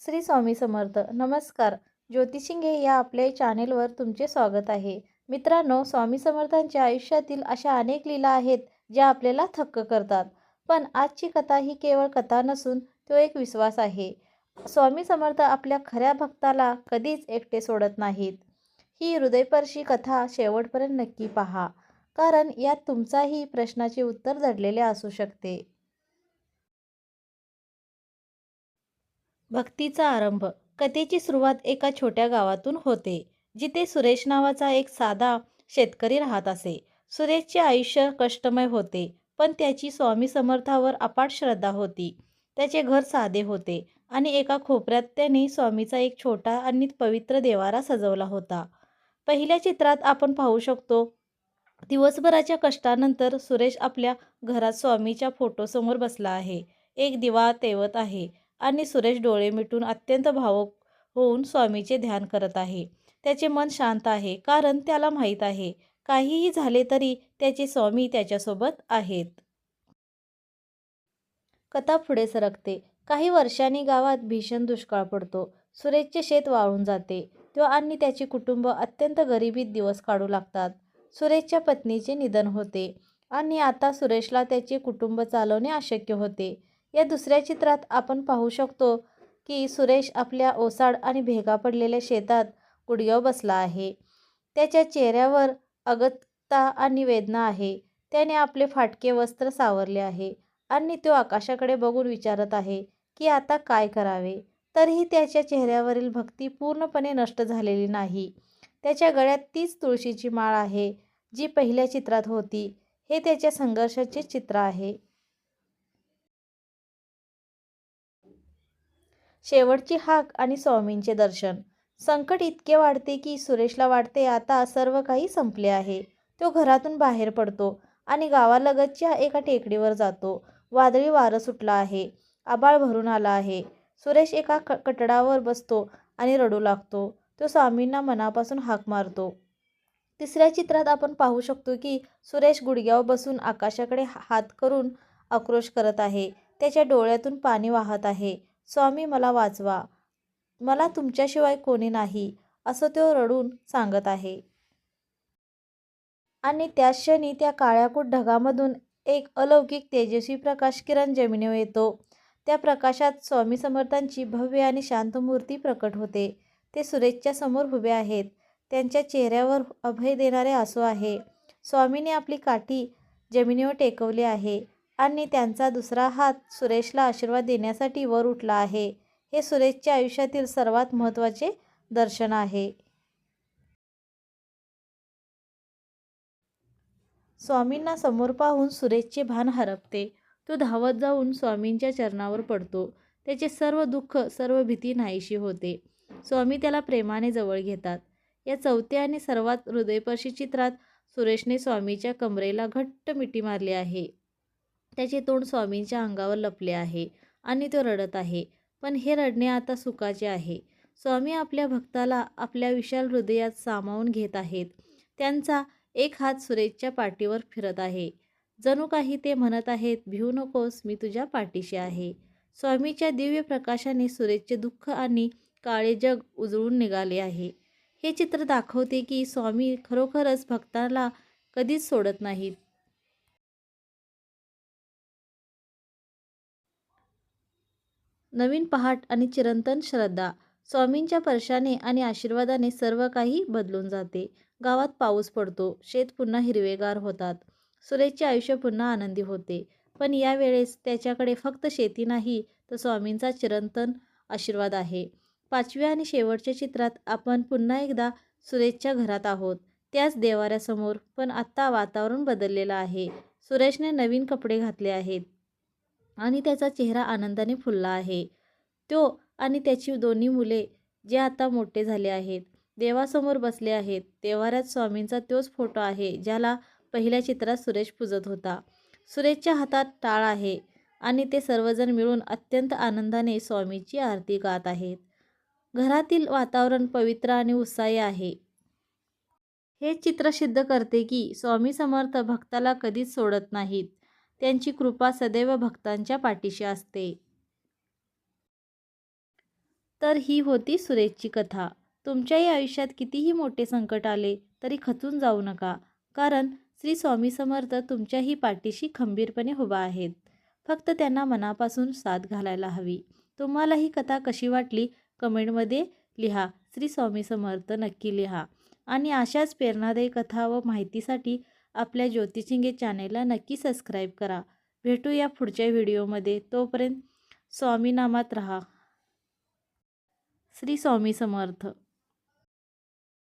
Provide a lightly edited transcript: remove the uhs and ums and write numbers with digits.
श्री स्वामी समर्थ. नमस्कार. ज्योतिषिंगे या आपल्या चॅनेलवर तुमचे स्वागत आहे. मित्रांनो, स्वामी समर्थांच्या आयुष्यातील अशा अनेक लीला आहेत ज्या आपल्याला थक्क करतात. पण आजची कथा ही केवळ कथा नसून तो एक विश्वास आहे. स्वामी समर्थ आपल्या खऱ्या भक्ताला कधीच एकटे सोडत नाहीत. ही हृदयस्पर्शी कथा शेवटपर्यंत नक्की पहा, कारण यात तुमचाही प्रश्नाचे उत्तर दडलेले असू शकते. भक्तीचा आरंभ. कथेची सुरुवात एका छोट्या गावातून होते, जिथे सुरेश नावाचा एक साधा शेतकरी राहत असे. सुरेशचे आयुष्य कष्टमय होते, पण त्याची स्वामी समर्थावर अफाट श्रद्धा होती. त्याचे घर साधे होते आणि एका कोपऱ्यात त्याने स्वामीचा एक छोटा आणि पवित्र देवारा सजवला होता. पहिल्या चित्रात आपण पाहू शकतो, दिवसभराच्या कष्टानंतर सुरेश आपल्या घरात स्वामीच्या फोटोसमोर बसला आहे. एक दिवा तेवत आहे आणि सुरेश डोळे मिटून अत्यंत भावुक होऊन स्वामीचे ध्यान करत आहे. त्याचे मन शांत आहे, कारण त्याला माहीत आहे, काहीही झाले तरी त्याचे स्वामी त्याच्यासोबत आहेत. कथा पुढे सरकते. काही वर्षांनी गावात भीषण दुष्काळ पडतो. सुरेशचे शेत वाळून जाते. तो आणि त्याचे कुटुंब अत्यंत गरिबीत दिवस काढू लागतात. सुरेशच्या पत्नीचे निधन होते आणि आता सुरेशला त्याचे कुटुंब चालवणे अशक्य होते. या दुसऱ्या चित्रात आपण पाहू शकतो की सुरेश आपल्या ओसाड आणि भेगा पडलेल्या शेतात गुडघ्यावर बसला आहे. त्याच्या चेहऱ्यावर अगतिकता आणि वेदना आहे. त्याने आपले फाटके वस्त्र सावरले आहे आणि तो आकाशाकडे बघून विचारत आहे की आता काय करावे. तरीही त्याच्या चेहऱ्यावरील भक्ती पूर्णपणे नष्ट झालेली नाही. त्याच्या गळ्यात तीच तुळशीची माळ आहे जी पहिल्या चित्रात होती. हे त्याच्या संघर्षाचे चित्र आहे. शेवटची हाक आणि स्वामींचे दर्शन. संकट इतके वाढते की सुरेशला वाटते आता सर्व काही संपले आहे. तो घरातून बाहेर पडतो आणि गावालगतच्या एका टेकडीवर जातो. वादळी वारं सुटलं आहे. आभाळ भरून आला आहे. सुरेश एका कठडावर बसतो आणि रडू लागतो. तो स्वामींना मनापासून हाक मारतो. तिसऱ्या चित्रात आपण पाहू शकतो की सुरेश गुडघ्यावर बसून आकाशाकडे हात करून आक्रोश करत आहे. त्याच्या डोळ्यातून पाणी वाहत आहे. स्वामी, मला वाचवा. मला तुमच्याशिवाय कोणी नाही, असं तो रडून सांगत आहे. आणि त्याच क्षणी त्या काळ्याकुट ढगामधून एक अलौकिक तेजस्वी प्रकाश किरण जमिनीवर येतो. त्या प्रकाशात स्वामी समर्थांची भव्य आणि शांत मूर्ती प्रकट होते. ते सुरेशच्या समोर उभे आहेत. त्यांच्या चेहऱ्यावर अभय देणारे आसू आहे. स्वामीने आपली काठी जमिनीवर टेकवली आहे आणि त्यांचा दुसरा हात सुरेशला आशीर्वाद देण्यासाठी वर उठला आहे. हे सुरेशच्या आयुष्यातील सर्वात महत्त्वाचे दर्शन आहे. स्वामींना समोर पाहून सुरेशचे भान हरपते. तो धावत जाऊन स्वामींच्या चरणावर पडतो. त्याचे सर्व दुःख, सर्व भीती नाहीशी होते. स्वामी त्याला प्रेमाने जवळ घेतात. या चौथ्या आणि सर्वात हृदयस्पर्शी चित्रात सुरेशने स्वामीच्या कमरेला घट्ट मिठी मारली आहे. त्याचे तोंड स्वामींच्या अंगावर लपले आहे आणि तो रडत आहे. पण हे रडणे आता सुखाचे आहे. स्वामी आपल्या भक्ताला आपल्या विशाल हृदयात सामावून घेत आहेत. त्यांचा एक हात सुरेशच्या पाठीवर फिरत आहे. जणू काही ते म्हणत आहेत, भिवू नकोस, मी तुझ्या पाठीशी आहे. स्वामीच्या दिव्य प्रकाशाने सुरेशचे दुःख आणि काळे जग उजळून निघाले आहे. हे चित्र दाखवते की स्वामी खरोखरच भक्ताला कधीच सोडत नाहीत. नवीन पहाट आणि चिरंतन श्रद्धा. स्वामींच्या स्पर्शाने आणि आशीर्वादाने सर्व काही बदलून जाते. गावात पाऊस पडतो. शेत पुन्हा हिरवेगार होतात. सुरेशचे आयुष्य पुन्हा आनंदी होते. पण यावेळेस त्याच्याकडे फक्त शेती नाही, तर स्वामींचा चिरंतन आशीर्वाद आहे. पाचव्या आणि शेवटच्या चित्रात आपण पुन्हा एकदा सुरेशच्या घरात आहोत. त्याच देवाऱ्यासमोर. पण आता वातावरण बदललेलं आहे. सुरेशने नवीन कपडे घातले आहेत आणि त्याचा चेहरा आनंदाने फुलला आहे. तो आणि त्याची दोन्ही मुले, जे आता मोठे झाले आहेत, देवासमोर बसले आहेत. देवाऱ्यात स्वामींचा तोच फोटो आहे ज्याला पहिल्या चित्रात सुरेश पूजत होता. सुरेशच्या हातात टाळ आहे आणि ते सर्वजण मिळून अत्यंत आनंदाने स्वामीची आरती गात आहेत. घरातील वातावरण पवित्र आणि उत्साही आहे. हे चित्र सिद्ध करते की स्वामी समर्थ भक्ताला कधीच सोडत नाहीत. त्यांची कृपा सदैव भक्तांच्या पाठीशी असते. तर ही होती सुरेशची कथा. तुमच्याही आयुष्यात कितीही मोठे संकट आले तरी खचून जाऊ नका, कारण श्री स्वामी समर्थ तुमच्याही पाठीशी खंबीरपणे उभा आहेत. फक्त त्यांना मनापासून साथ घालायला हवी. तुम्हाला ही कथा कशी वाटली कमेंटमध्ये लिहा. श्री स्वामी समर्थ नक्की लिहा. आणि अशाच प्रेरणादायी कथा व माहितीसाठी आपल्या ज्योतिषिंगे चॅनेलला नक्की सबस्क्राईब करा. भेटूया पुढच्या व्हिडिओमध्ये. तोपर्यंत स्वामी नामात राहा. श्री स्वामी समर्थ.